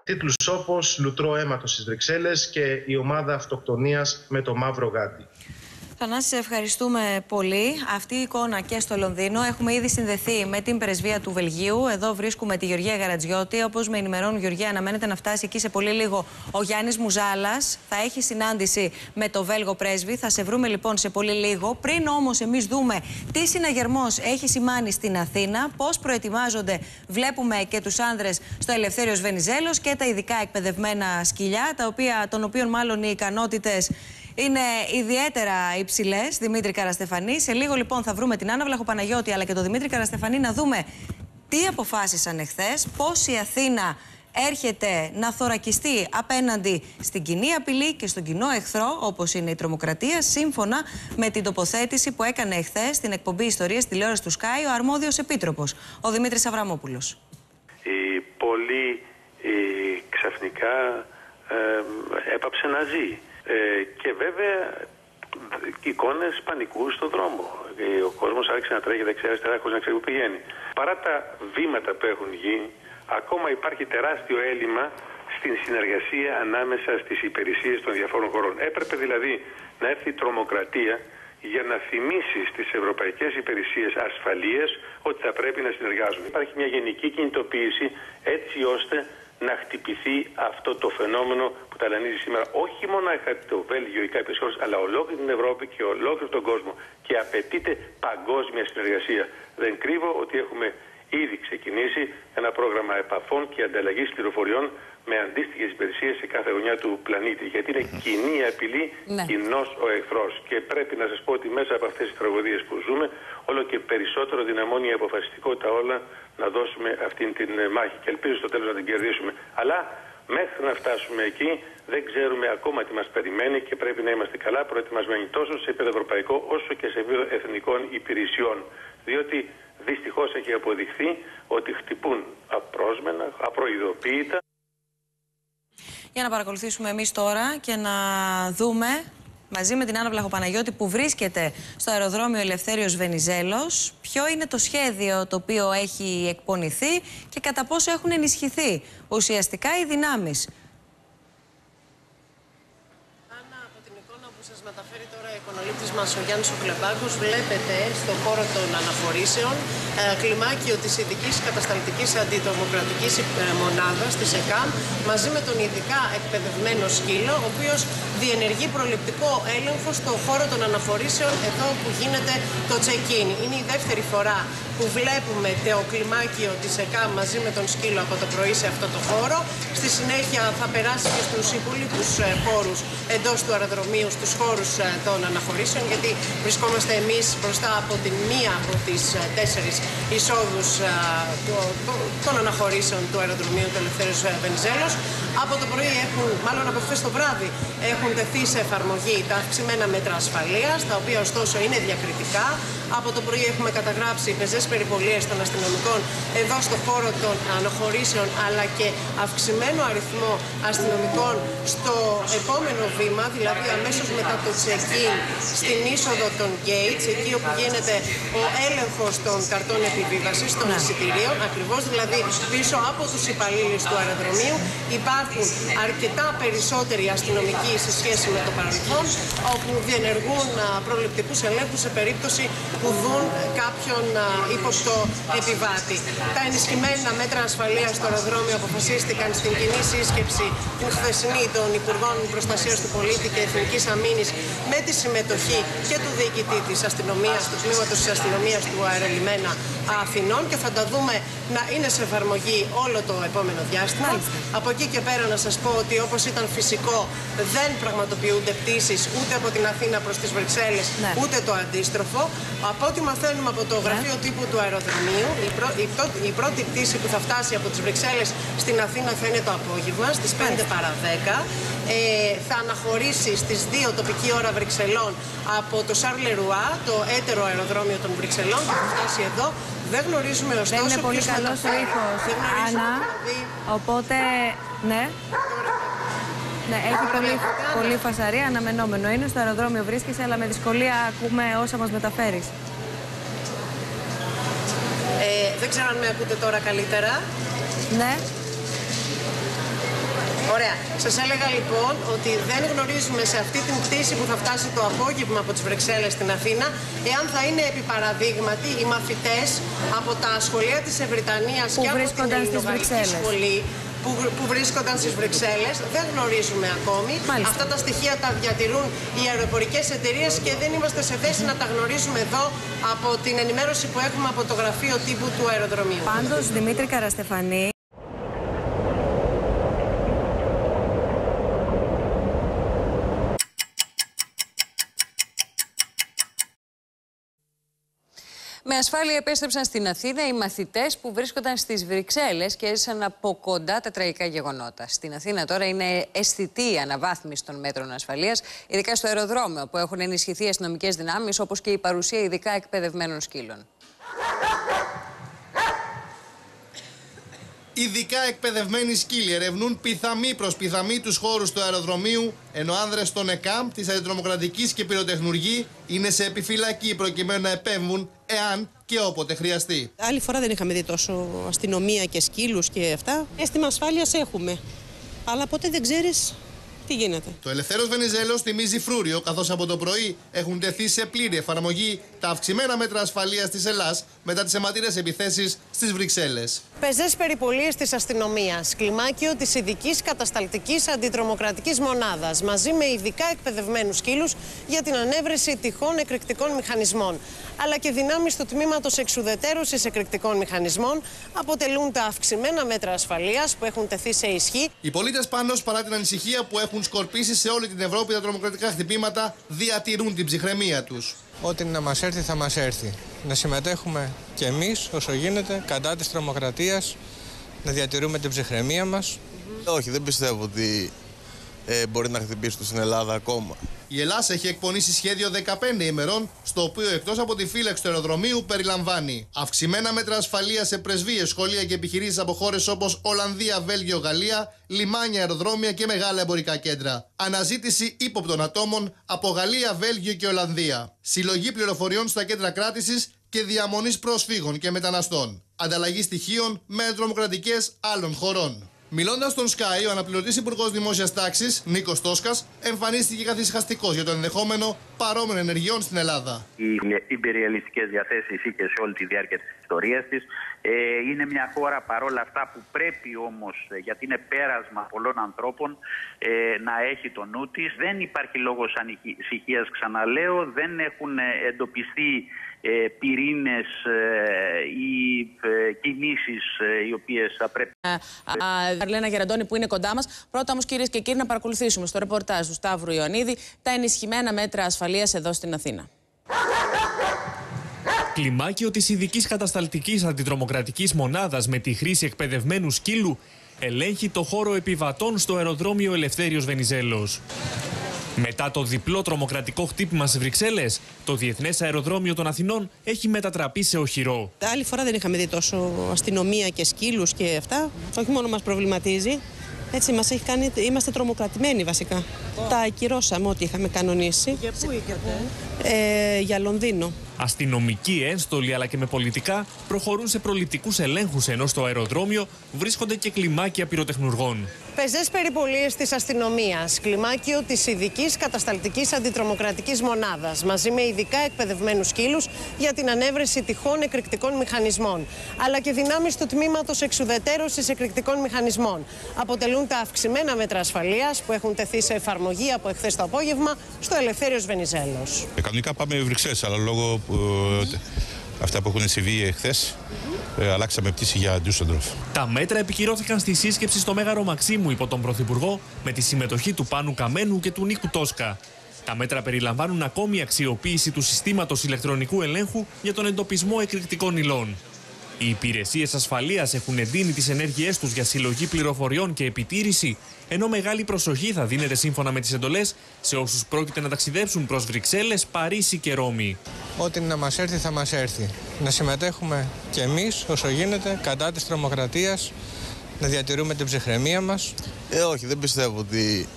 Τίτλους όπως «Λουτρό αίματος στις Βρυξέλλες» και «Η ομάδα αυτοκτονίας με το μαύρο γάντι». Θανάση, σε ευχαριστούμε πολύ. Αυτή η εικόνα και στο Λονδίνο. Έχουμε ήδη συνδεθεί με την πρεσβεία του Βελγίου. Εδώ βρίσκουμε τη Γεωργία Γαρατζιώτη. Όπως με ενημερώνουν, Γεωργία, αναμένεται να φτάσει εκεί σε πολύ λίγο ο Γιάννης Μουζάλας. Θα έχει συνάντηση με το Βέλγο πρέσβη. Θα σε βρούμε λοιπόν σε πολύ λίγο. Πριν όμως εμείς δούμε τι συναγερμός έχει σημάνει στην Αθήνα, πώς προετοιμάζονται, βλέπουμε και τους άνδρες στο Ελευθέριος Βενιζέλος και τα ειδικά εκπαιδευμένα σκυλιά, των οποίων μάλλον οι ικανότητες είναι ιδιαίτερα υψηλές. Δημήτρη Καραστεφανή. Σε λίγο λοιπόν θα βρούμε την Άννα Βλαχοπαναγιώτη αλλά και τον Δημήτρη Καραστεφανή να δούμε τι αποφάσισαν εχθές, πώς η Αθήνα έρχεται να θωρακιστεί απέναντι στην κοινή απειλή και στον κοινό εχθρό, όπως είναι η τρομοκρατία, σύμφωνα με την τοποθέτηση που έκανε εχθές στην εκπομπή Ιστορίας τηλεόραση του Sky ο αρμόδιος επίτροπος, ο Δημήτρης Αβραμόπουλος. Η πόλη ξαφνικά έπαψε να ζει. Και βέβαια εικόνες πανικού στον δρόμο. Ο κόσμος άρχισε να τρέχει δεξιά-αριστερά χωρίς να ξέρει που πηγαίνει. Παρά τα βήματα που έχουν γίνει, ακόμα υπάρχει τεράστιο έλλειμμα στην συνεργασία ανάμεσα στις υπηρεσίες των διαφόρων χωρών. Έπρεπε δηλαδή να έρθει η τρομοκρατία για να θυμίσει στις ευρωπαϊκές υπηρεσίες ασφαλείας ότι θα πρέπει να συνεργάζουν. Υπάρχει μια γενική κινητοποίηση έτσι ώστε να χτυπηθεί αυτό το φαινόμενο που ταλανίζει σήμερα όχι μόνο το Βέλγιο ή κάποιες χώρες, αλλά ολόκληρη την Ευρώπη και ολόκληρο τον κόσμο. Και απαιτείται παγκόσμια συνεργασία. Δεν κρύβω ότι έχουμε ήδη ξεκινήσει ένα πρόγραμμα επαφών και ανταλλαγής πληροφοριών με αντίστοιχες υπηρεσίες σε κάθε γωνιά του πλανήτη. Γιατί είναι κοινή απειλή, κοινός ο εχθρός. Και πρέπει να σας πω ότι μέσα από αυτές τις τραγωδίες που ζούμε, όλο και περισσότερο δυναμώνει η αποφασιστικότητα όλα να δώσουμε αυτήν την μάχη. Και ελπίζω στο τέλος να την κερδίσουμε. Αλλά μέχρι να φτάσουμε εκεί δεν ξέρουμε ακόμα τι μας περιμένει και πρέπει να είμαστε καλά προετοιμασμένοι τόσο σε επίπεδο ευρωπαϊκό όσο και σε επίπεδο εθνικών υπηρεσιών. Διότι δυστυχώς έχει αποδειχθεί ότι χτυπούν απρόσμενα, απροειδοποίητα. Για να παρακολουθήσουμε εμείς τώρα και να δούμε μαζί με την Άννα Βλαχοπαναγιώτη που βρίσκεται στο αεροδρόμιο Ελευθέριος Βενιζέλος ποιο είναι το σχέδιο το οποίο έχει εκπονηθεί και κατά πόσο έχουν ενισχυθεί ουσιαστικά οι δυνάμεις. Άννα, από την εικόνα που σας μεταφέρει τώρα ο εικονολήπτης μας ο Γιάννης ο Κλεμπάκος, βλέπετε στο χώρο των αναφορήσεων κλιμάκιο της ειδικής κατασταλτικής αντιτρομοκρατικής μονάδας της ΕΚΑΜ μαζί με τον ειδικά εκπαιδευμένο σκύλο, ο οποίος διενεργεί προληπτικό έλεγχο στο χώρο των αναφορήσεων εδώ που γίνεται το check-in. Είναι η δεύτερη φορά που βλέπουμε το κλιμάκιο της ΕΚΑΜ μαζί με τον σκύλο από το πρωί σε αυτό το χώρο. Στη συνέχεια θα περάσει και στους υπόλοιπους χώρους εντός του αεροδρομίου, στους χώρους των αναφορήσεων, γιατί βρισκόμαστε εμείς μπροστά από την μία από τις 4 εισόδους των αναχωρήσεων του αεροδρομίου του Ελευθέριος Βενιζέλος. Από το πρωί μάλλον από χθες το βράδυ, έχουν τεθεί σε εφαρμογή τα αυξημένα μέτρα ασφαλείας, τα οποία ωστόσο είναι διακριτικά. Από το πρωί έχουμε καταγράψει πεζές περιπολίες των αστυνομικών εδώ στο χώρο των αναχωρήσεων, αλλά και αυξημένο αριθμό αστυνομικών στο επόμενο βήμα, δηλαδή αμέσως μετά το check-in στην είσοδο των gates, εκεί όπου γίνεται ο έλεγχος των καρτών επιβίβασης, των εισιτηρίων, ακριβώς δηλαδή πίσω από τους υπαλλήλους του αεροδρομίου. Υπάρχουν αρκετά περισσότεροι αστυνομικοί σε σχέση με το παρελθόν, όπου διενεργούν προληπτικούς ελέγχους σε περίπτωση που δουν κάποιον ύποπτο επιβάτη. Τα ενισχυμένα μέτρα ασφαλείας στο αεροδρόμιο αποφασίστηκαν στην κοινή σύσκεψη την χθεσινή των Υπουργών Προστασίας του Πολίτη και Εθνικής Αμήνης με τη συμμετοχή και του διοικητή της αστυνομίας, του τμήματος της αστυνομίας του αερολιμένα Αθηνών, και θα τα δούμε να είναι σε εφαρμογή όλο το επόμενο διάστημα. Από εκεί και πέρα να σας πω ότι όπως ήταν φυσικό δεν πραγματοποιούνται πτήσεις ούτε από την Αθήνα προς τις Βρυξέλλες ούτε το αντίστροφο. Από ό,τι μαθαίνουμε από το γραφείο τύπου του αεροδρομίου, η πρώτη πτήση που θα φτάσει από τις Βρυξέλλες στην Αθήνα θα είναι το απόγευμα στις 5 παρά 10. Θα αναχωρήσει στις 2 τοπική ώρα Βρυξελών από το Σαρλ λε Ρουά, το έτερο αεροδρόμιο των Βρυξελών, και θα φτάσει εδώ. Δεν γνωρίζουμε ωστόσο. Δεν είναι πολύ καλός ο ήχος, Άννα, οπότε ναι. Ναι, έχει πολύ φασαρία, αναμενόμενο είναι. Στο αεροδρόμιο βρίσκεσαι, αλλά με δυσκολία ακούμε όσα μας μεταφέρεις. Δεν ξέρω αν με ακούτε τώρα καλύτερα. Ναι. Ωραία. Σας έλεγα λοιπόν ότι δεν γνωρίζουμε σε αυτή την πτήση που θα φτάσει το απόγευμα από τις Βρυξέλλες στην Αθήνα, εάν θα είναι επί παραδείγματι οι μαθητές από τα σχολεία της Ευρυτανίας και από την Ελληνογαλλική σχολή που βρίσκονταν στις Βρυξέλλες. Δεν γνωρίζουμε ακόμη. Μάλιστα. Αυτά τα στοιχεία τα διατηρούν οι αεροπορικές εταιρείες και δεν είμαστε σε θέση να τα γνωρίζουμε εδώ από την ενημέρωση που έχουμε από το γραφείο τύπου του αεροδρομίου. Πάντως, Δημήτρη Καραστεφανή, με ασφάλεια επέστρεψαν στην Αθήνα οι μαθητές που βρίσκονταν στις Βρυξέλλες και έζησαν από κοντά τα τραγικά γεγονότα. Στην Αθήνα τώρα είναι αισθητή η αναβάθμιση των μέτρων ασφαλείας, ειδικά στο αεροδρόμιο που έχουν ενισχυθεί αστυνομικές δυνάμεις, όπως και η παρουσία ειδικά εκπαιδευμένων σκύλων. Ειδικά εκπαιδευμένοι σκύλοι ερευνούν πιθαμή προς πιθαμή τους χώρους του αεροδρομίου, ενώ άνδρες των ΕΚΑΜ, της Αντιτρομοκρατικής και Πυροτεχνουργή, είναι σε επιφυλακή προκειμένου να επέμβουν εάν και όποτε χρειαστεί. Άλλη φορά δεν είχαμε δει τόσο αστυνομία και σκύλους και αυτά. Αίσθημα ασφάλειας έχουμε, αλλά ποτέ δεν ξέρεις τι γίνεται. Το Ελευθέριος Βενιζέλος θυμίζει φρούριο, καθώς από το πρωί έχουν τεθεί σε πλήρη εφαρμογή τα αυξημένα μέτρα ασφαλείας της Ελλάς μετά τις αιματηρές επιθέσεις στις Βρυξέλλες. Πεζές περιπολίες της αστυνομίας, κλιμάκιο της ειδικής κατασταλτικής αντιτρομοκρατικής μονάδας, μαζί με ειδικά εκπαιδευμένους σκύλους για την ανέβρεση τυχών εκρηκτικών μηχανισμών, αλλά και δυνάμεις του τμήματος εξουδετέρωσης εκρηκτικών μηχανισμών, αποτελούν τα αυξημένα μέτρα ασφαλείας που έχουν τεθεί σε ισχύ. Οι πολίτες πάντως, παρά την ανησυχία που έχουν σκορπίσει σε όλη την Ευρώπη τα τρομοκρατικά χτυπήματα, διατηρούν την ψυχραιμία τους. Ό,τι να μας έρθει θα μας έρθει. Να συμμετέχουμε κι εμείς όσο γίνεται κατά της τρομοκρατίας, να διατηρούμε την ψυχραιμία μας. Όχι, δεν πιστεύω ότι μπορεί να χτυπήσει στην Ελλάδα ακόμα. Η Ελλάς έχει εκπονήσει σχέδιο 15 ημερών, στο οποίο εκτός από τη φύλαξη του αεροδρομίου περιλαμβάνει αυξημένα μέτρα ασφαλείας σε πρεσβείες, σχολεία και επιχειρήσεις από χώρες όπως Ολλανδία, Βέλγιο, Γαλλία, λιμάνια, αεροδρόμια και μεγάλα εμπορικά κέντρα. Αναζήτηση ύποπτων ατόμων από Γαλλία, Βέλγιο και Ολλανδία. Συλλογή πληροφοριών στα κέντρα κράτησης και διαμονής προσφύγων και μεταναστών. Ανταλλαγή στοιχείων με τρομοκρατικές άλλων χωρών. Μιλώντας στον Sky, ο αναπληρωτής υπουργός Δημόσιας Τάξης, Νίκος Τόσκας, εμφανίστηκε καθησυχαστικός για το ενδεχόμενο παρόμοιων ενεργειών στην Ελλάδα. Οι ιμπεριαλιστικές διαθέσεις είχε σε όλη τη διάρκεια της ιστορίας της. Είναι μια χώρα παρόλα αυτά που πρέπει όμως, γιατί είναι πέρασμα πολλών ανθρώπων, να έχει το νου της. Δεν υπάρχει λόγος ανησυχίας, ξαναλέω, δεν έχουν εντοπιστεί πυρήνες ή κινήσεις οι οποίες θα πρέπει. Αρλένα Γεραντώνη που είναι κοντά μας. Πρώτα όμως, κυρίες και κύριοι, να παρακολουθήσουμε στο ρεπορτάζ του Σταύρου Ιωαννίδη τα ενισχυμένα μέτρα ασφαλείας εδώ στην Αθήνα. Κλιμάκιο της ειδικής κατασταλτικής αντιτρομοκρατικής μονάδας με τη χρήση εκπαιδευμένου σκύλου ελέγχει το χώρο επιβατών στο αεροδρόμιο Ελευθέριος Βενιζέλος. Μετά το διπλό τρομοκρατικό χτύπημα στις Βρυξέλλες, το Διεθνές Αεροδρόμιο των Αθηνών έχει μετατραπεί σε οχυρό. Άλλη φορά δεν είχαμε δει τόσο αστυνομία και σκύλους και αυτά. Όχι μόνο μας προβληματίζει, έτσι μας έχει κάνει, είμαστε τρομοκρατημένοι βασικά. Τα ακυρώσαμε ό,τι είχαμε κανονίσει. Για πού είχατε? Για Λονδίνο. Αστυνομικοί, ένστολοι αλλά και με πολιτικά προχωρούν σε προληπτικούς ελέγχους, ενώ στο αεροδρόμιο βρίσκονται και κλιμάκια πυροτεχνουργών. Πεζές περιπολίες της αστυνομίας, κλιμάκιο της ειδικής κατασταλτικής αντιτρομοκρατικής μονάδας, μαζί με ειδικά εκπαιδευμένους σκύλους για την ανέβρεση τυχών εκρηκτικών μηχανισμών, αλλά και δυνάμεις του τμήματος εξουδετέρωσης εκρηκτικών μηχανισμών, αποτελούν τα αυξημένα μέτρα ασφαλείας που έχουν τεθεί σε εφαρμογή από εχθές το απόγευμα στο Ελευθέριος Βενιζέλος. Κανονικά πάμε Βρυξέλλες, αλλά λόγω αυτά που έχουν συμβεί εχθές, αλλάξαμε πτήση για Ντούσελντορφ. Τα μέτρα επικυρώθηκαν στη σύσκεψη στο Μέγαρο Μαξίμου υπό τον Πρωθυπουργό με τη συμμετοχή του Πάνου Καμένου και του Νίκου Τόσκα. Τα μέτρα περιλαμβάνουν ακόμη αξιοποίηση του συστήματος ηλεκτρονικού ελέγχου για τον εντοπισμό εκρηκτικών υλών. Οι υπηρεσίες ασφαλείας έχουν εντείνει τις ενέργειές τους για συλλογή πληροφοριών και επιτήρηση, ενώ μεγάλη προσοχή θα δίνεται σύμφωνα με τις εντολές σε όσους πρόκειται να ταξιδέψουν προς Βρυξέλλες, Παρίσι και Ρώμη. Ό,τι να μας έρθει θα μας έρθει. Να συμμετέχουμε κι εμείς όσο γίνεται κατά της τρομοκρατίας, να διατηρούμε την ψυχραιμία μας. Όχι, δεν πιστεύω ότι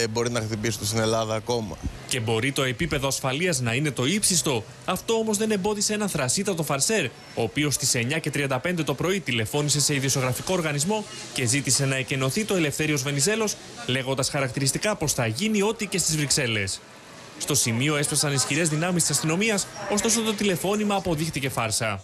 μπορεί να χτυπήσει στην Ελλάδα ακόμα. Και μπορεί το επίπεδο ασφαλείας να είναι το ύψιστο. Αυτό όμως δεν εμπόδισε έναν θρασίτατο φαρσέρ, ο οποίος στις 9:35 το πρωί τηλεφώνησε σε ειδησιογραφικό οργανισμό και ζήτησε να εκενωθεί το Ελευθέριος Βενιζέλος, λέγοντας χαρακτηριστικά πως θα γίνει ό,τι και στις Βρυξέλλες. Στο σημείο έσπασαν ισχυρές δυνάμεις της αστυνομίας, ωστόσο το τηλεφώνημα αποδείχτηκε φάρσα.